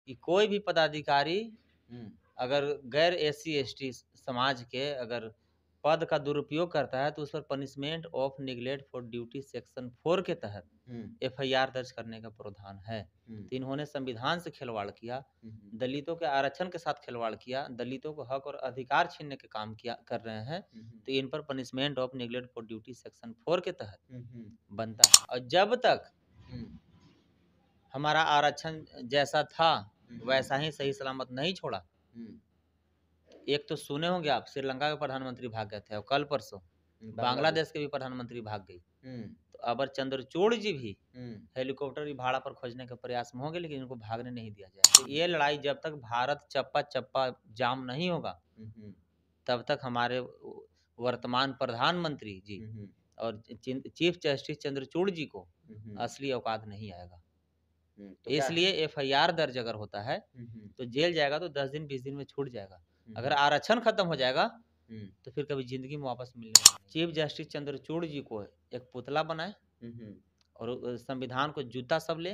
कि कोई भी पदाधिकारी अगर गैर SC/ST समाज के अगर पद का दुरुपयोग करता है तो उस पर punishment of neglect for duty section 4 के तहत FIR दर्ज करने का प्रावधान है। तो इन्होंने संविधान से खिलवाड़ किया, दलितों के आरक्षण के साथ खिलवाड़ किया, दलितों को हक और अधिकार छीनने के काम कर रहे हैं। तो इन पर punishment of neglect for duty section 4 के तहत बनता है। और जब तक हमारा आरक्षण जैसा था वैसा ही सही सलामत नहीं छोड़ा, एक तो सुने होंगे आप, श्रीलंका के प्रधानमंत्री भाग गए थे और कल परसों बांग्लादेश के भी प्रधानमंत्री भाग गई। तो अबर चंद्रचूड़ जी भी हेलीकॉप्टर भाड़ा पर खोजने के प्रयास में होंगे, लेकिन इनको भागने नहीं दिया जाए। तो ये लड़ाई जब तक भारत चप्पा चप्पा जाम नहीं होगा तब तक हमारे वर्तमान प्रधानमंत्री जी और चीफ जस्टिस चंद्रचूड़ जी को असली औकात नहीं आएगा। तो इसलिए FIR दर्ज अगर होता है तो जेल जाएगा तो 10 दिन 20 दिन में छूट जाएगा। अगर आरक्षण खत्म हो जाएगा तो फिर कभी जिंदगी में वापस मिलने वाला नहीं। चीफ जस्टिस चंद्रचूड़ जी को एक पुतला बनाए और संविधान को जूता सब ले,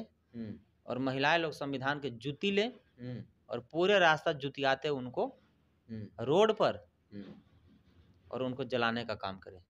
और महिलाएं लोग संविधान के जूती ले और पूरे रास्ता जुतियाते उनको रोड पर और उनको जलाने का काम करें।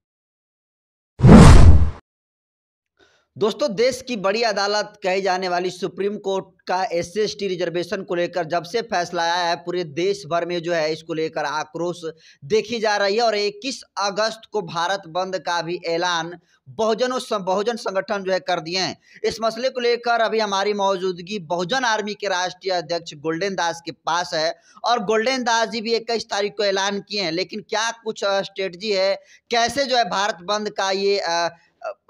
दोस्तों, देश की बड़ी अदालत कही जाने वाली सुप्रीम कोर्ट का SC/ST रिजर्वेशन को लेकर जब से फैसला आया है, पूरे देश भर में जो है इसको लेकर आक्रोश देखी जा रही है। और 21 अगस्त को भारत बंद का भी ऐलान बहुजन संगठन जो है कर दिए हैं। इस मसले को लेकर अभी हमारी मौजूदगी बहुजन आर्मी के राष्ट्रीय अध्यक्ष गोल्डन दास के पास है, और गोल्डन दास जी भी 21 तारीख को ऐलान किए हैं। लेकिन क्या कुछ स्ट्रेटजी है, कैसे जो है भारत बंद का ये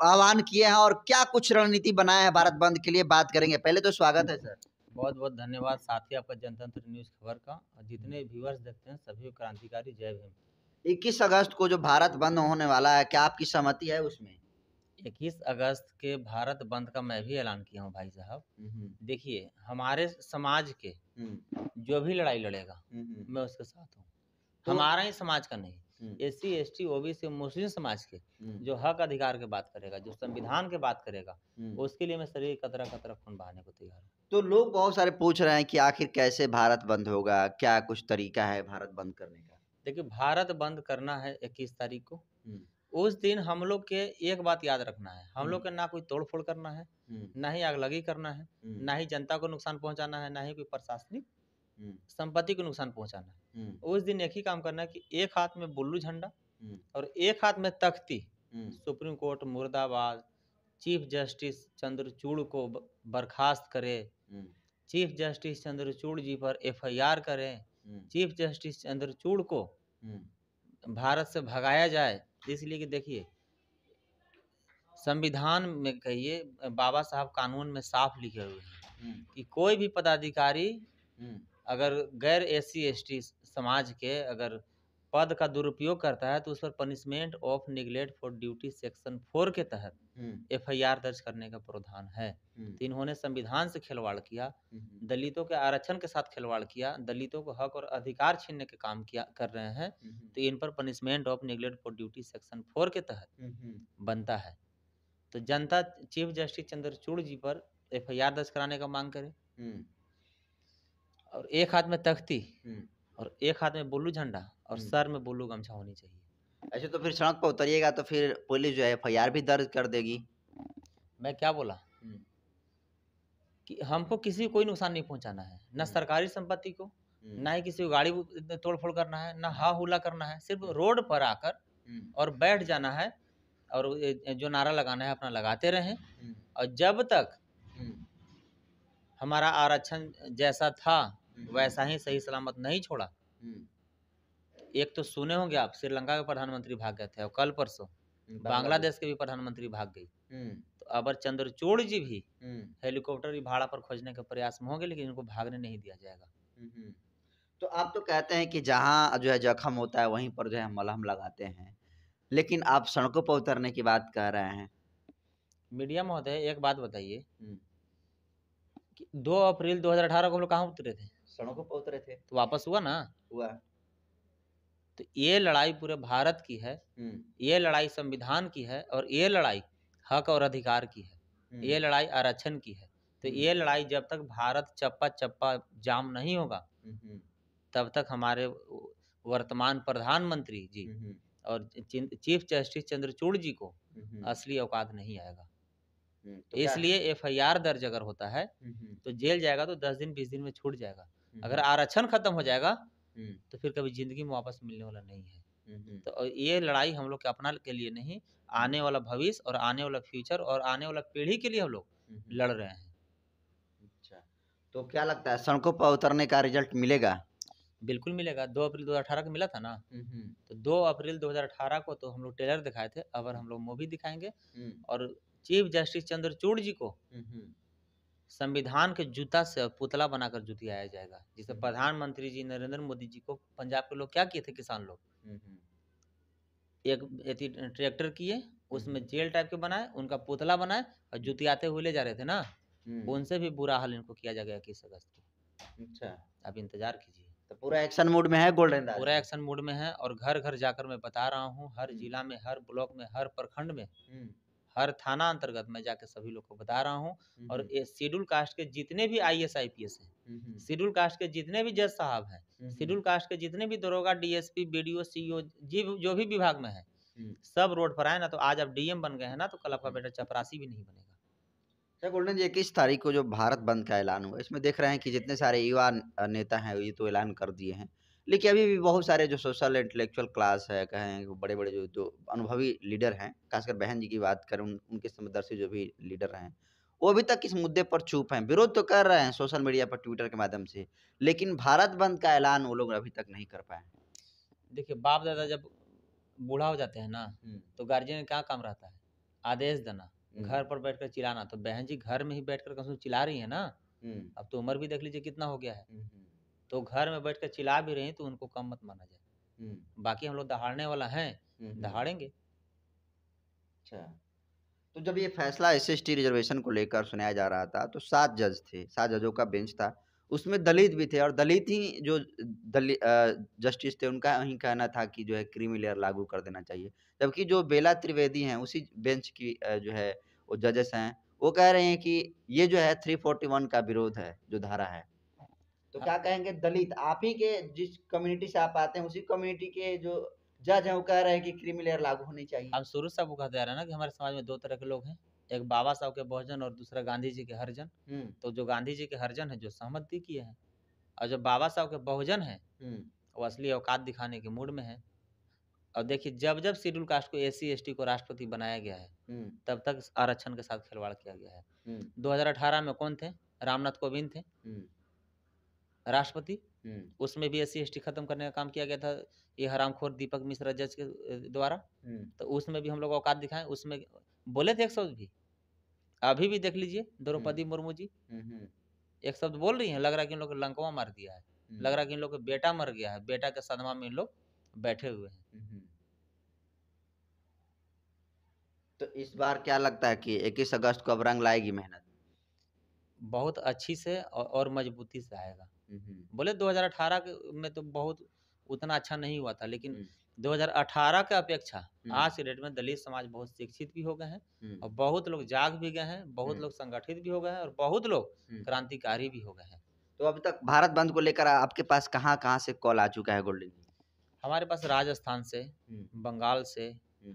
आह्वान किए हैं और क्या कुछ रणनीति बनाया है भारत बंद के लिए, बात करेंगे। पहले तो स्वागत है सर। बहुत बहुत धन्यवाद साथी आपका जनतंत्र न्यूज खबर का, और जितने व्यूअर्स देखते हैं सभी को क्रांतिकारी जय भीम। 21 अगस्त को जो भारत बंद होने वाला है, क्या आपकी सहमति है उसमें? 21 अगस्त के भारत बंद का मैं भी ऐलान किया हूँ भाई साहब। देखिए, हमारे समाज के जो भी लड़ाई लड़ेगा मैं उसके साथ हूँ। हमारा ही समाज का नहीं, SC/ST OBC मुस्लिम समाज के जो हक अधिकार के बात करेगा, जो संविधान के बात करेगा, उसके लिए मैं शरीर कतरा कतरा खून बहाने को तैयार हूँ। तो लोग बहुत सारे पूछ रहे हैं कि आखिर कैसे भारत बंद होगा, क्या कुछ तरीका है भारत बंद करने का? देखिए, भारत बंद करना है 21 तारीख को। उस दिन हम लोग के एक बात याद रखना है, हम लोग के ना कोई तोड़ फोड़ करना है, ना ही आगलगी करना है, ना ही जनता को नुकसान पहुंचाना है, ना ही कोई प्रशासनिक संपत्ति को नुकसान पहुंचाना है। उस दिन एक ही काम करना है कि एक हाथ में बुल्लू झंडा और एक हाथ में तख्ती, सुप्रीम कोर्ट मुर्दाबाद, चीफ जस्टिस चंद्रचूड़ को बर्खास्त करे, चीफ जस्टिस चंद्रचूड़ जी पर FIR करें, चीफ जस्टिस चंद्रचूड़ को भारत से भगाया जाए। इसलिए कि देखिए, संविधान में कहिए, बाबा साहब कानून में साफ लिखे हुए हैं कि कोई भी पदाधिकारी अगर गैर SC/ST समाज के अगर पद का दुरुपयोग करता है तो उस पर punishment of neglect for duty section 4 के तहत FIR दर्ज करने का प्रावधान है। तो इन्होंने संविधान से खिलवाड़ किया, दलितों के आरक्षण के साथ खिलवाड़ किया, दलितों को हक और अधिकार छीनने के काम कर रहे हैं। तो इन पर punishment of neglect for duty section 4 के तहत बनता है। तो जनता चीफ जस्टिस चंद्रचूड़ जी पर FIR दर्ज कराने का मांग करे, और एक हाथ में तख्ती और एक हाथ में बुल्लू झंडा और सर में बुल्लू गमछा होनी चाहिए। ऐसे तो फिर सड़क पर उतरिएगा तो फिर पुलिस जो है FIR भी दर्ज कर देगी। मैं क्या बोला कि हमको किसी को कोई नुकसान नहीं पहुंचाना है, ना सरकारी संपत्ति को, ना ही किसी को गाड़ी तोड़ फोड़ करना है, ना हा हुला करना है। सिर्फ रोड पर आकर और बैठ जाना है और जो नारा लगाना है अपना लगाते रहें। और जब तक हमारा आरक्षण जैसा था वैसा ही सही सलामत नहीं छोड़ा, एक तो सुने होंगे आप, श्रीलंका के प्रधानमंत्री भाग गए थे और कल परसों बांग्लादेश के भी प्रधानमंत्री भाग गई। तो अबर चंद्रचूड़ जी भी हेलीकॉप्टर भाड़ा पर खोजने के प्रयास में होंगे, लेकिन इनको भागने नहीं दिया जाएगा। तो आप तो कहते हैं कि जहाँ जो है जख्म होता है वहीं पर जो है मलहम लगाते हैं, लेकिन आप सड़कों पर उतरने की बात कह रहे हैं। मीडिया महोदय, एक बात बताइए कि 2 अप्रैल 2018 को हम लोग कहाँ उतरे थे? सड़कों पर उतरे थे। तो वापस हुआ ना? हुआ। तो ये लड़ाई पूरे भारत की है, ये लड़ाई संविधान की है, और ये लड़ाई हक और अधिकार की है, ये लड़ाई आरक्षण की है। तो ये लड़ाई जब तक भारत चप्पा चप्पा जाम नहीं होगा तब तक हमारे वर्तमान प्रधानमंत्री जी और चीफ जस्टिस चंद्रचूड़ जी को असली औकात नहीं आएगा। तो इसलिए एफआईआर दर्ज अगर होता है तो जेल जाएगा तो 10 दिन 20 दिन में छूट जाएगा। अगर आरक्षण खत्म हो जाएगा तो फिर कभी जिंदगी में वापस मिलने वाला नहीं है। तो ये लड़ाई हम लोग के अपना के लिए नहीं, आने वाला भविष्य और आने वाला फ्यूचर और आने वाला पीढ़ी के लिए हम लोग लड़ रहे हैं। अच्छा, तो क्या लगता है सड़कों पर उतरने का रिजल्ट मिलेगा? बिल्कुल मिलेगा। 2 अप्रैल 2018 को मिला था ना, तो 2 अप्रैल 2018 को तो हम लोग ट्रेलर दिखाए थे, अब हम लोग मूवी दिखाएंगे और चीफ जस्टिस चंद्रचूड़ जी को संविधान के जूता से पुतला बनाकर जुतियाया जाएगा। जिसे प्रधानमंत्री जी नरेंद्र मोदी जी को पंजाब के लोग क्या किए थे, किसान लोग एक ट्रैक्टर किए, उसमें जेल टाइप के बनाए, उनका पुतला बनाए और जुतियाते हुए ले जा रहे थे ना, उनसे भी बुरा हाल इनको किया जाएगा 21 अगस्त को। अच्छा, आप इंतजार कीजिए। तो पूरा एक्शन मोड में है गोल्डन दास? पूरा एक्शन मोड में है और घर घर जाकर मैं बता रहा हूँ, हर जिला में, हर ब्लॉक में, हर प्रखंड में, हर थाना अंतर्गत मैं जाके सभी लोग को बता रहा हूँ। और शेड्यूल कास्ट के जितने भी IAS IPS हैं, शेड्यूल कास्ट के जितने भी जज साहब हैं, शेड्यूल कास्ट के जितने भी दरोगा, DSP, BDO, CO जो भी विभाग में है, सब रोड पर आए ना। तो आज आप DM बन गए हैं ना, तो कल आपका बेटा चपरासी भी नहीं बनेगा। अच्छा गोल्डन जी, 21 तारीख को जो भारत बंद का ऐलान हुआ, इसमें देख रहे हैं कि जितने सारे युवा नेता हैं ये तो ऐलान कर दिए हैं, लेकिन अभी भी बहुत सारे जो सोशल इंटेलेक्चुअल क्लास है, कहें बड़े बड़े जो अनुभवी लीडर हैं, खासकर बहन जी की बात करें, उनके समदर्शी जो भी लीडर हैं, वो अभी तक इस मुद्दे पर चुप हैं। विरोध तो कर रहे हैं सोशल मीडिया पर, ट्विटर के माध्यम से, लेकिन भारत बंद का ऐलान वो लोग अभी तक नहीं कर पाए। देखिए, बाप दादा जब बूढ़ा हो जाते हैं ना, तो गार्जियन का क्या काम रहता है? आदेश देना, घर पर बैठकर चिल्लाना। तो बहन जी घर में ही बैठकर कम से कम चिल्ला रही है ना। अब तो उम्र भी देख लीजिए कितना हो गया है, तो घर में बैठकर चिल्ला भी रही हैं, तो उनको कम मत माना जाए। बाकी हम लोग दहाड़ने वाला हैं, दहाड़ेंगे। अच्छा, तो जब ये फैसला SST रिजर्वेशन को लेकर सुनाया जा रहा था, तो 7 जज थे, 7 जजों का बेंच था, उसमें दलित भी थे और दलित ही जो जस्टिस थे, उनका ही कहना था कि जो है क्रीमी लेयर लागू कर देना चाहिए। जबकि जो बेला त्रिवेदी हैं, उसी बेंच की जो है वो जजेस हैं, वो कह रहे हैं कि ये जो है 341 का विरोध है, जो धारा है। तो क्या कहेंगे दलित, आप ही के जिस कम्युनिटी से आप आते हैं, उसी कम्युनिटी के जो जज हैं, वो कह रहे हैं कि क्रीमी लेयर लागू होनी चाहिए। हम शुरू से आपको कहते आ रहे हैं ना कि हमारे समाज में 2 तरह के लोग हैं, एक बाबा साहब के बहुजन और दूसरा गांधी जी के हरिजन। तो जो गांधी जी के हरिजन है, जो सहमति किए हैं, और जो बाबा साहब के बहुजन है, वो असली औकात दिखाने के मूड में है। और देखिए, जब जब शेड्यूल कास्ट को SC ST को राष्ट्रपति बनाया गया है, तब तक आरक्षण के साथ खिलवाड़ किया गया है। 2018 में कौन थे? रामनाथ कोविंद थे राष्ट्रपति। उसमें भी SC ST खत्म करने का काम किया गया था, ये हरामखोर दीपक मिश्रा जज के द्वारा। तो उसमें भी हम लोग औकात दिखाएं, उसमें बोले थे एक शब्द भी। अभी भी देख लीजिए द्रौपदी मुर्मू जी एक शब्द बोल रही हैं, लग रहा है कि इन लोग को लंकवा मार दिया है, लग रहा है कि इन लोग का बेटा मर गया है, बेटा के सदमा में इन लोग बैठे हुए हैं। तो इस बार क्या लगता है कि 21 अगस्त को अब रंग लाएगी मेहनत? बहुत अच्छी से और मजबूती से आएगा। बोले 2018 में तो बहुत उतना अच्छा नहीं हुआ था, लेकिन 2018 के अपेक्षा आज के डेट में दलित समाज बहुत शिक्षित भी हो गए हैं और बहुत लोग जाग भी गए हैं, बहुत लोग संगठित भी हो गए हैं और बहुत लोग क्रांतिकारी भी हो गए हैं। तो अभी तक भारत बंद को लेकर आपके पास कहाँ से कॉल आ चुका है गोल्डन? हमारे पास राजस्थान से, बंगाल से,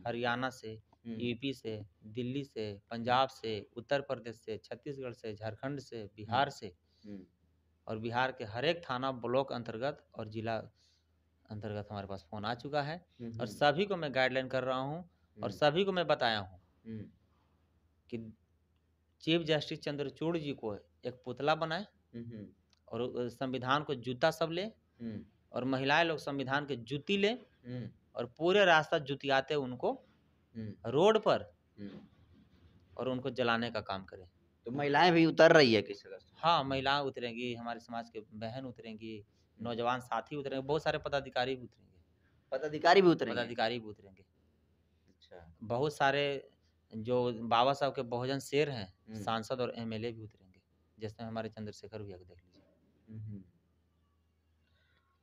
हरियाणा से, यूपी से, दिल्ली से, पंजाब से, उत्तर प्रदेश से, छत्तीसगढ़ से, झारखंड से, बिहार से, और बिहार के हर एक थाना ब्लॉक अंतर्गत और जिला अंतर्गत हमारे पास फोन आ चुका है। और सभी को मैं गाइडलाइन कर रहा हूँ और सभी को मैं बताया हूँ कि चीफ जस्टिस चंद्रचूड़ जी को एक पुतला बनाए और संविधान को जूता सब ले, और महिलाएं लोग संविधान के जूती ले और पूरे रास्ता जुतियाते उनको रोड पर और उनको जलाने का काम करें। तो महिलाएं भी उतर रही है किस जगह? हाँ, महिलाएं उतरेंगी, हमारे समाज के बहन उतरेंगी, नौजवान साथी उतरेंगे, बहुत सारे पदाधिकारी भी उतरेंगे। पदाधिकारी भी उतरेंगे। अच्छा, बहुत सारे जो बाबा साहब के बहुजन शेर हैं, सांसद और MLA भी उतरेंगे, जैसे हमारे चंद्रशेखर भैया को देख लीजिए।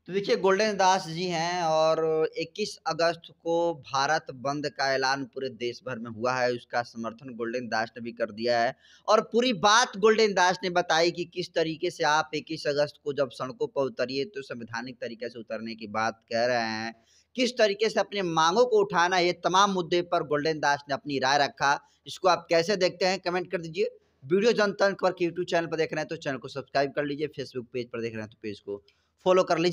तो देखिए गोल्डन दास जी हैं और 21 अगस्त को भारत बंद का ऐलान पूरे देश भर में हुआ है। उसका समर्थन गोल्डन दास ने भी कर दिया है और पूरी बात गोल्डन दास ने बताई कि किस तरीके से आप 21 अगस्त को जब सड़कों पर उतरिए तो संवैधानिक तरीके से उतरने की बात कह रहे हैं। किस तरीके से अपने मांगों को उठाना, ये तमाम मुद्दे पर गोल्डन दास ने अपनी राय रखा। इसको आप कैसे देखते हैं कमेंट कर दीजिए। वीडियो जनता पर यूट्यूब चैनल पर देख रहे हैं तो चैनल को सब्सक्राइब कर लीजिए, फेसबुक पेज पर देख रहे हैं तो पेज को फॉलो कर लीजिए।